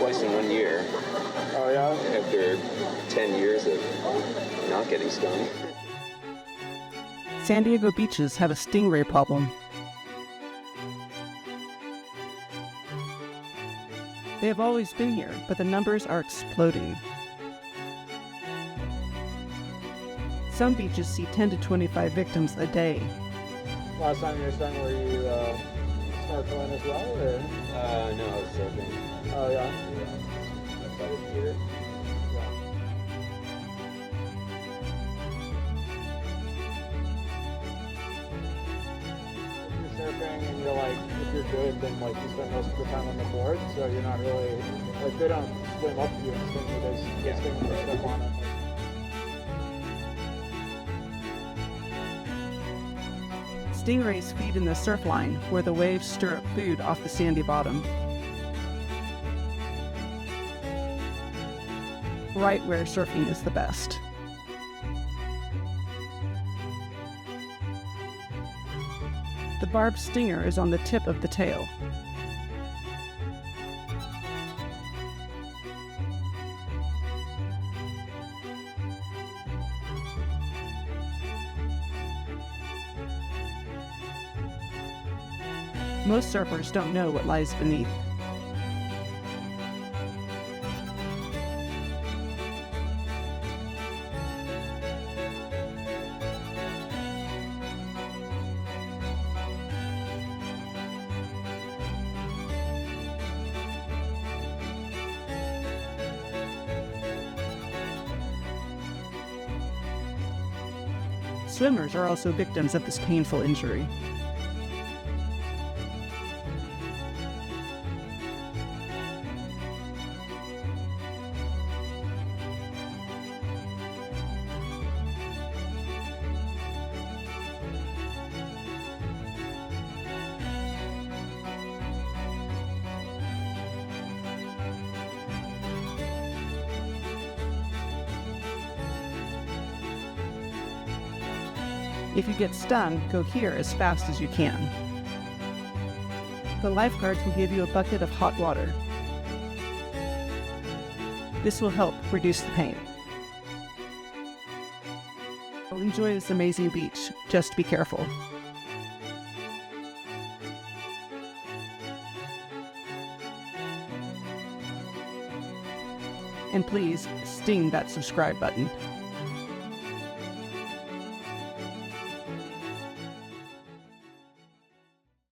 twice in 1 year. Oh yeah? After 10 years of not getting stung. San Diego beaches have a stingray problem. They have always been here, but the numbers are exploding. Some beaches see 10 to 25 victims a day. Last time you were stung, were you snorkeling as well, or? No, I was surfing. Oh yeah? Outside of here. Surfing and you're like, if you're good, then like you spend most of the time on the board, so you're not really, like they don't swim up to you and sting you, they sting you and stuff on it. Stingrays feed in the surf line where the waves stir up food off the sandy bottom. Right where surfing is the best. The barbed stinger is on the tip of the tail. Most surfers don't know what lies beneath. Swimmers are also victims of this painful injury. If you get stung, go here as fast as you can. The lifeguards will give you a bucket of hot water. This will help reduce the pain. Enjoy this amazing beach, just be careful. And please, sting that subscribe button.